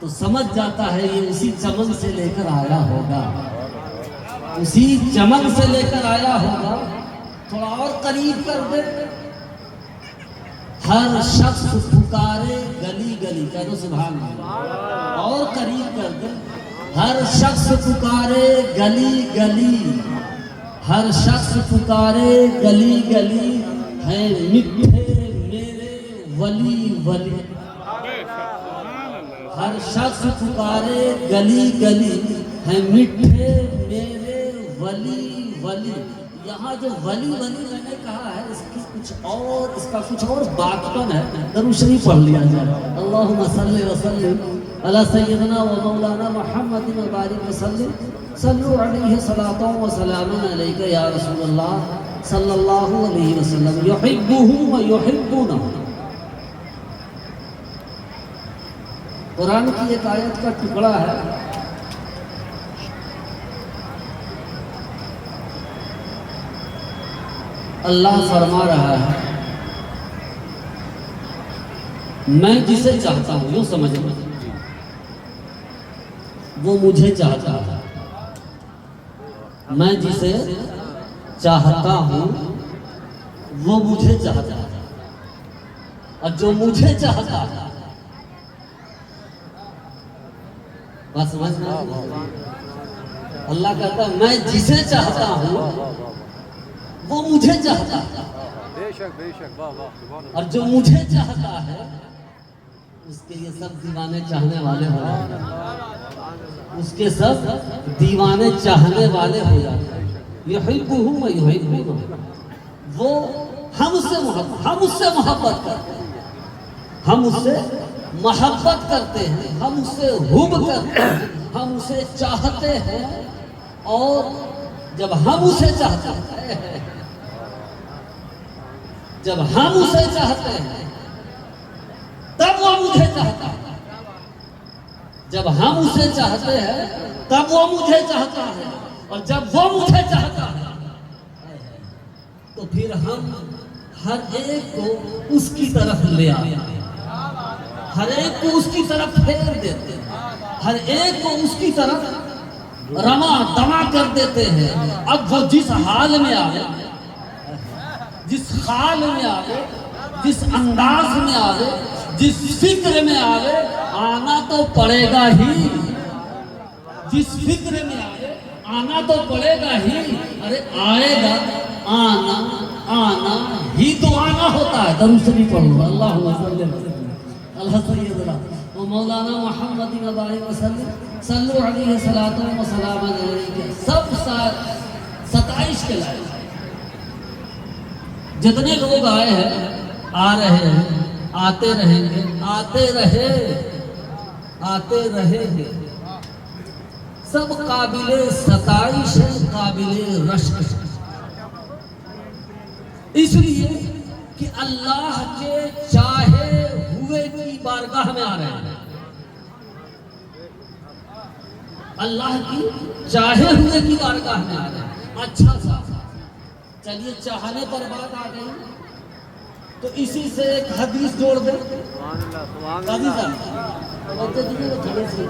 तो समझ जाता है ये उसी चमन से लेकर आया होगा, उसी चमन से लेकर आया होगा। थोड़ा और करीब कर दे। हर शख्स पुकारे गली गली, कह दो सुभान अल्लाह। और करीब कर दे। हर शख्स पुकारे गली गली, हर शख्स पुकारे गली गली, है मिठे मेरे वली वली। हर शख्स पुकारे गली गली, है मिठे मेरे वली वली। यहाँ जो वली वली मैंने कहा है, इसकी कुछ और, इसका कुछ और बातपन है। दरूद शरीफ पढ़ लिया जाए। अल्लाहुम्मा सल्ली व सल्लिम अला सय्यदना व मौलाना मुहम्मद व बारिक व सल्लिम, सल्लु अलैहि सलातो व सलामुन अलैका या रसूलल्लाह सल्लल्लाहु अलैहि वसल्लम, युहिब्बुहु व युहिब्बुना। कुरान की एक आयत का टुकड़ा है। अल्लाह फरमा रहा है, मैं जिसे चाहता हूं, यूं समझ लो, वो मुझे चाहता है। मैं जिसे चाहता हूं वो मुझे चाहता है, और जो मुझे चाहता है, बस समझना। अल्लाह कहता है मैं जिसे चाहता हूं वो मुझे चाहता है, बेशक बेशक, वाह वाह। और जो मुझे चाहता है उसके ये सब दीवाने चाहने वाले हो जाते हैं, उसके सब दीवाने चाहने वाले हो जाते हैं। युहिब्बुहु व युहिब्बुना। वो हम उससे मोहब्बत करते हैं, हम उससे मोहब्बत करते हैं, हम उससे हुब करते हैं, हम उसे चाहते हैं। और जब हम उसे चाहते हैं, जब हम उसे चाहते हैं तब वो मुझे चाहता है। जब हम उसे चाहते हैं तब वो मुझे चाहता है, और जब वो मुझे चाहता है तो फिर हम हर एक को उसकी तरफ ले आते हैं, हर एक को उसकी तरफ फेर देते हैं, हर एक को उसकी तरफ रमा दमा कर देते हैं। अब वो जिस हाल में आवे, जिस हाल में आवे, जिस अंदाज में आवे, जिस फिक्र में आवे, आना तो पड़ेगा ही। जिस फिक्र में आवे आना तो पड़ेगा ही। अरे आएगा, आना आना ही तो आना होता है। दरूद शरीफ पढ़ो। अल्लाहुम्मा सल्ली अला सय्यदना व मौलाना मुहम्मद व बारिक व सल्लिम, सल्लु अलैहि सलातो व सलाम अलैका। सब 27 के लाए जितने लोग आए हैं, आ रहे हैं, आते रहेंगे, आते रहे, आते रहेंगे। सब काबिले सताइश है, काबिले रश्क है। इसलिए कि अल्लाह के चाहे हुए की बारगाह में आ रहे हैं। अल्लाह की चाहे हुए की बारगाह में आ रहे हैं। अच्छा सा चलिए, चाहने पर बात आ गई तो इसी से एक हदीस जोड़ दे। थोड़ी सी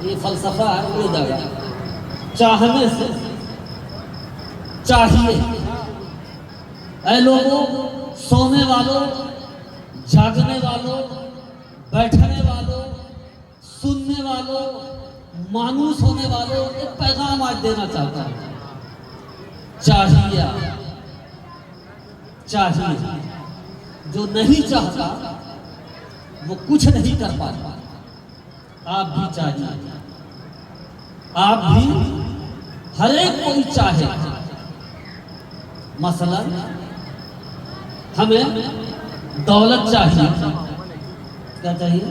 ये फलसफा है, ये जगह चाहने से चाहिए। ऐ लोगों, सोने वालों, जागने वालों, बैठने वालों, सुनने वालों, मानूस होने वालों, एक पैगाम आज देना चाहता है। चाहिए, चाहिए। जो नहीं चाहता वो कुछ नहीं कर पाता। आप भी चाहिए, आप भी, हर एक कोई चाहे। मसलन हमें दौलत चाहिए, क्या चाहिए?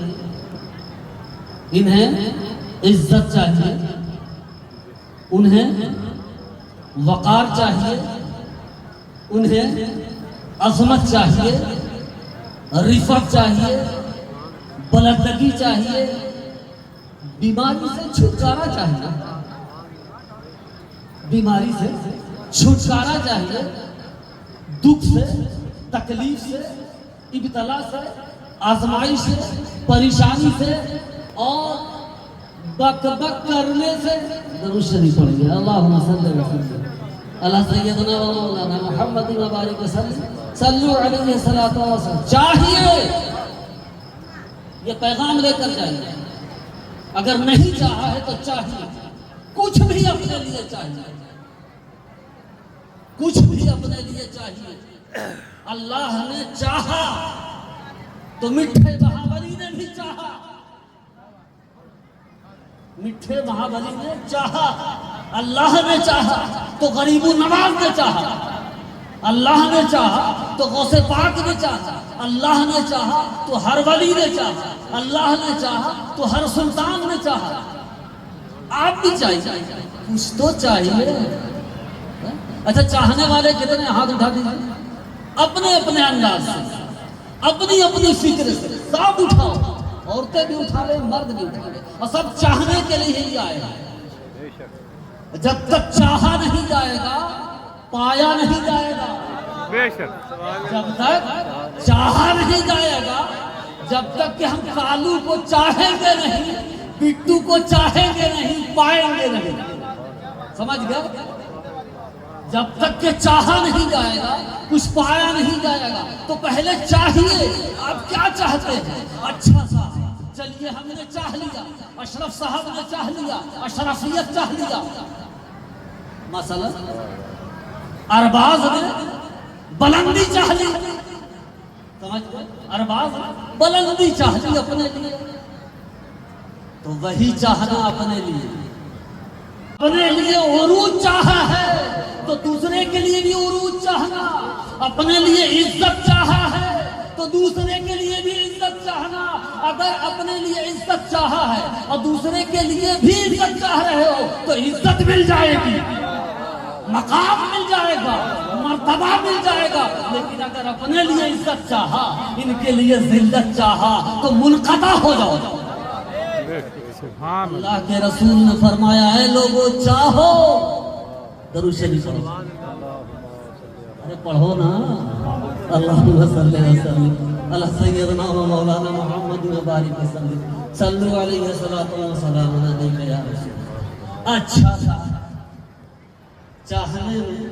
इन्हें इज्जत चाहिए, उन्हें वकार चाहिए, उन्हें अजमत चाहिए, रिफत चाहिए, बुलंदगी चाहिए, बीमारी से छुटकारा चाहिए, बीमारी से छुटकारा चाहिए, दुख से, तकलीफ से, इब्तला से, आजमाइश से, परेशानी से और बक बक करने से दरूद शरीफ पढ़िए। अल्लाहुम्मा सल्ली अला सय्यदना व मौलाना मुहम्मद व बारिक वसल्लम सल्लु अलैहि सल्लल्लाहु अलैहि वसल्लम। चाहिए ये पैगाम लेकर जाइए। अगर नहीं चाहा है तो चाहिए, कुछ भी अपने लिए चाहिए, कुछ भी अपने लिए चाहिए। अल्लाह ने चाहा तो मिठे महाबली ने भी चाहा, मिठे महाबली ने चाहा, अल्लाह ने चाहा तो गरीबू नवाज ने चाहा, अल्लाह ने चाहा तो गौसे पाक ने चाहा, अल्लाह ने चाहा तो हर वली ने चाहा, अल्लाह ने चाहा तो हर सुल्तान ने चाहा। आप भी चाहिए, कुछ तो चाहिए। अच्छा, चाहने वाले कितने हाथ उठा दीजिए अपने अपने अंदाज से, अपनी अपनी फिक्र से। सब उठाओ, औरतें भी उठा ले, मर्द भी उठा ले, और सब चाहने के लिए ही आए। जब तक चाहा नहीं जाएगा पाया नहीं जाएगा, जब तक चाहा नहीं जाएगा, जब तक कि हम कालू को चाहेंगे नहीं, बिट्टू को चाहेंगे नहीं, पाएंगे नहीं। समझ गए? जब तक के चाहा नहीं जाएगा, कुछ पाया नहीं जाएगा। तो पहले चाहिए, आप क्या चाहते हैं? अच्छा सा चलिए, हमने चाह लिया, अशरफ साहब ने चाह लिया, अशरफियत चाह लिया, मसला अरबाज ने बुलंदी चाह ली। समझ गए? अरबाज बुलंदी चाह ली अपने लिए, तो वही चाहना अपने लिए। अपने लिए उरूज चाहा है तो दूसरे के लिए भी उरूज चाहना, अपने लिए इज्जत चाहा है तो दूसरे के लिए भी इज्जत चाहना। अगर अपने लिए इज्जत चाहा है और दूसरे के लिए भी इज्जत चाह रहे हो तो इज्जत मिल जाएगी, मकाम मिल जाएगा, मर्तबा मिल जाएगा। लेकिन अगर अपने लिए इज्जत चाहा, इनके लिए जिल्लत चाहा तो मुनक़ता हो जाओ। अल्लाह के रसूल ने फरमाया है, लोगों चाहो, दरूद शरीफ पढ़ो। अरे पढ़ो ना, अल्लाहुम्मा सल्ली अला सय्यदना व मौलाना मुहम्मद व बारिक वसल्लम सल्लु अलैहि सल्लल्लाहु व सल्लम अलैहि या रसूल। अच्छा सा चाहने में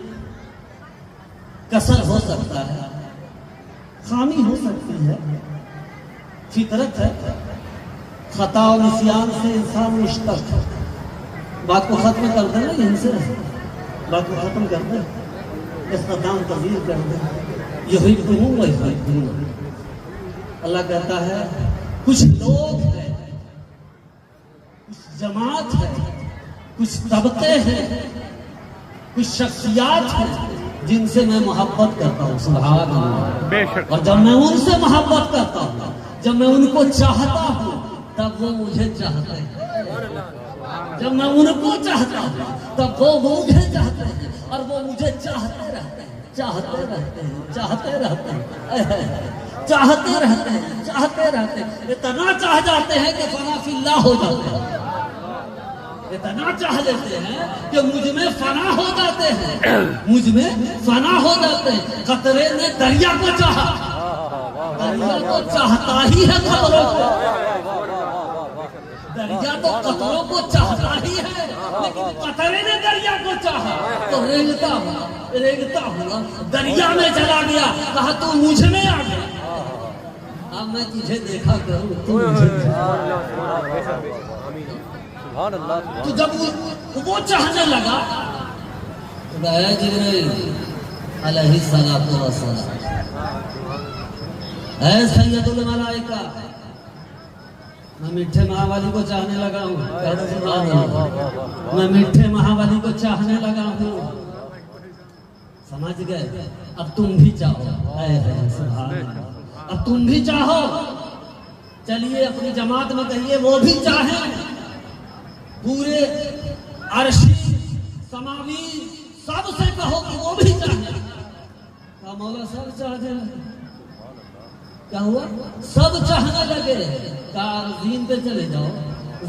कसर हो सकता है, खामी हो सकती है, फितरत है। खता और निस्यान से इंसान मुश्तक है। बात को खत्म कर देना, इनसे बात को खत्म कर दे, इसका दाम तब्दील कर दे। यही कहूँ वही कहूँ। अल्लाह कहता है, कुछ लोग हैं, कुछ जमात है, कुछ तबके हैं, कुछ शख्सियात हैं जिनसे मैं मोहब्बत करता हूँ। सुभान अल्लाह। और जब मैं उनसे मोहब्बत करता हूँ, जब मैं उनको चाहता हूँ, तब वो मुझे चाहते हैं। जब मैं उनको चाहता हूँ तब वो मुझे चाहते हैं, और वो मुझे चाहते रहते हैं, चाहते रहते हैं, चाहते रहते हैं, चाहते रहते हैं, चाहते रहते हैं। इतना चाह जाते हैं कि फना फिल्लाह हो जाते हैं, इतना चाह लेते हैं कि मुझ में फना हो जाते हैं, मुझ में फना हो जाते हैं। कतरे ने दरिया को चाहा, दरिया तो चाहता ही है कतरों को, दरिया तो कतरों को चाहता ही है, लेकिन कतरे ने दरिया को चाहा तो रेंगता हुआ दरिया में चला गया। कहा तू मुझ में आ गया, अब मैं तुझे देखा करूं, तू मुझे तो जब वो चाहने लगा तो जिब्रील अलैहिस्सलातु वस्सलाम, ऐ सय्यदुल मलाइका, मैं मीठे महावाली को चाहने लगा हूँ। मैं मीठे महावाली को चाहने लगा हूँ। समझ गए? अब तुम भी चाहो। अब तुम भी चाहो। चलिए अपनी जमात में कहिए वो भी चाहे, पूरे अर्शी समावी सबसे कहो कि वो भी चाहे। क्या मौला सब चाहते हैं? क्या हुआ? सब चाहने लगे। कारज़ीन पे चले जाओ,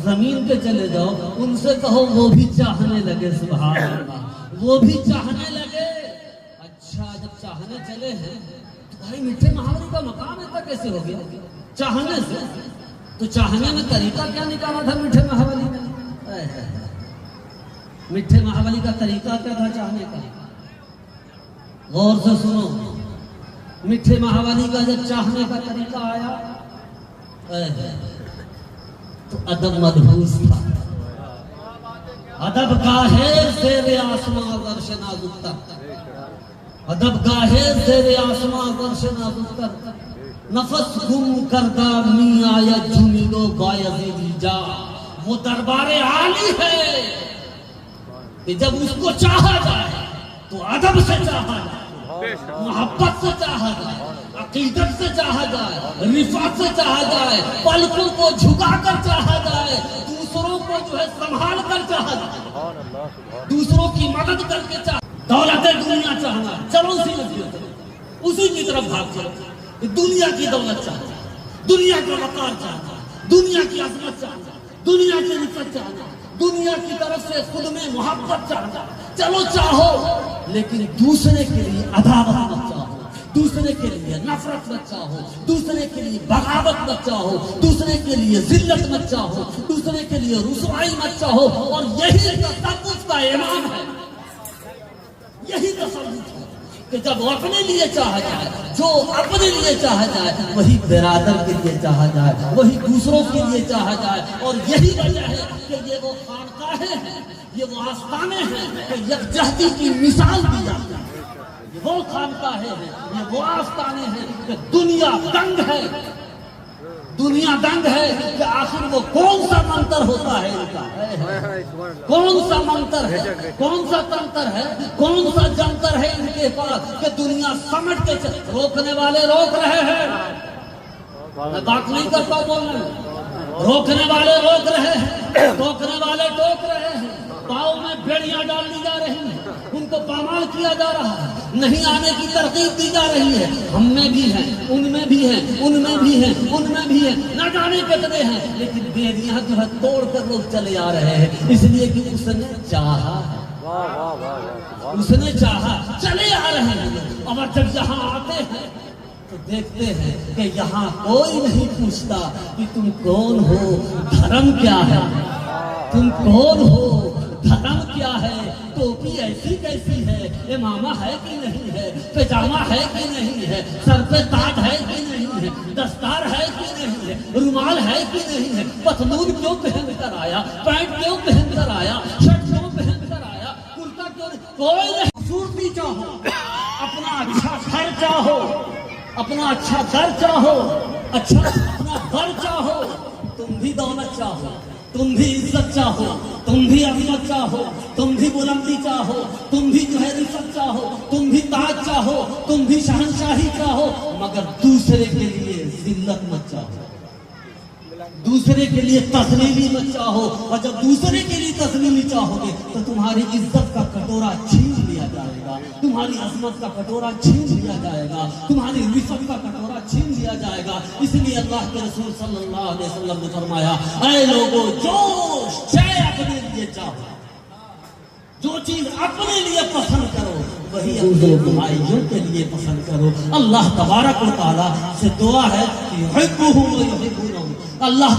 जमीन पे चले जाओ, उनसे कहो वो भी चाहने लगे। सुभान अल्लाह, वो भी चाहने लगे। अच्छा, जब चाहने चले हैं तो भाई मीठे महावरी का मकाम ऐसा कैसे हो गया? चाहने से। तो चाहने में तरीका क्या निकाला था मीठे महाबली ने? मीठे महाबली का तरीका क्या था चाहने का? गौर से सुनो। मीठे महाबली का जब चाहने का तरीका आया तो अदब मदबूस था। अदब गाहे ज़ेरे आसमां वर्ष नाजुकतर, अदब गाहे ज़ेरे आसमां वर्ष नाजुकतर, नफस गुम करदा मी आया जुमिलो गायज़ी जा। वो दरबारे आली है कि जब उसको चाहा जाए तो अदब से चाहा जाए, मोहब्बत से चाहा जाए, अकीदत से चाहा जाए, रिफात से चाहा जाए, पलकों को झुकाकर चाहा जाए, दूसरों को जो है संभाल कर चाहा जाए, दूसरों की मदद करके चाह। दौलत दुनिया चाहना, चलो उसी की तरफ भाग चलो। दुनिया की दौलत चाहना, दुनिया का वकार चाहना, दुनिया की अजमत चाहना, दुनिया की रिफत चाहना, दुनिया की तरफ से खुद में मोहब्बत चाहना। चलो चाहो, लेकिन दूसरे के लिए अदावत मत चाहो, दूसरे के लिए नफरत मत चाहो, दूसरे के लिए बगावत मत चाहो, दूसरे के लिए जिल्लत मत चाहो, दूसरे के लिए रुसवाई मत चाहो। और यही तसव्वुफ का ईमान है, यही तसव्वुफ है कि जब अपने लिए चाहा जाए, जो अपने लिए चाहा जाए, वही बिरादर के लिए चाहा जाए, वही दूसरों के लिए चाहा जाए। और यही वजह है कि ये वो खानकाहें हैं, ये वो आस्थाने हैं कि यकजहती की मिसाल दी जाती है। ये वो खानकाहें हैं, ये वो आस्थाने हैं कि दुनिया दंग है, दुनिया दंग है कि आखिर वो कौन सा मंत्र होता है इनका, कौन सा मंत्र है, कौन सा तंत्र है, कौन सा जंतर है इनके पास कि दुनिया समझ के रोकने वाले रोक रहे हैं। मैं बात नहीं करता बोलने में, रोकने वाले रोक रहे हैं, टोकने वाले टोक रहे हैं, पाँव में बेड़ियां डाल दी जा रही हैं, उनको पामाल किया जा रहा है, नहीं आने की तरकीब दी जा रही है। हम में भी हैं, उनमें भी हैं, उनमें भी हैं, उनमें भी हैं, न जाने कितने हैं, लेकिन बेड़ियां जो है तोड़ कर लोग चले आ रहे हैं, इसलिए कि उसने चाहा, उसने चाहा, चले आ रहे हैं। और जब यहाँ आते हैं तो देखते हैं कि यहाँ कोई नहीं पूछता कि तुम कौन हो, धर्म क्या है, तुम कौन हो, धर्म क्या है, टोपी ऐसी कैसी है, इमामा है कि नहीं है, पैजामा है कि नहीं है, सर पे ताज है कि नहीं है, दस्तार है कि नहीं है, रुमाल है कि नहीं है, पतलून क्यों पहन कर आया, पैंट क्यों पहन कर आया, शर्ट क्यों पहन कर आया, कुर्ता क्यों? कोई नहीं। खूबसूरती चाहो, अपना अच्छा घर चाहो, अपना अच्छा घर चाहो, अच्छा अपना घर चाहो, तुम भी दौलत चाहो, तुम भी इज्जत चाहो, तुम भी अजमत चाहो, तुम भी बुलंदी चाहो, तुम भी जो है रिफत चाहो, तुम भी ताज चाहो, तुम भी शहंशाही चाहो, मगर दूसरे के लिए जिल्लत मत चाहो, दूसरे के लिए तस्लीमी मत चाहो। और जब दूसरे के लिए तस्लीमी चाहोगे तो तुम्हारी इज्जत का कटोरा छीन लिया जाएगा, तुम्हारी अजमत का कटोरा छीन लिया जाएगा, तुम्हारी रिफत का कटोरा छीन लिया जाएगा। इसलिए अल्लाह के रसूल सल्लल्लाहु अलैहि वसल्लम ने फरमाया, ऐ लोगों, जो शय अपने लिए चाहो, जो चीज अपने लिए पसंद करो, वही अपने भाइयों के लिए पसंद करो। अल्लाह तबारक व तआला से दुआ है कि युहिब्बुहुम व युहिब्बूनहु। अल्लाह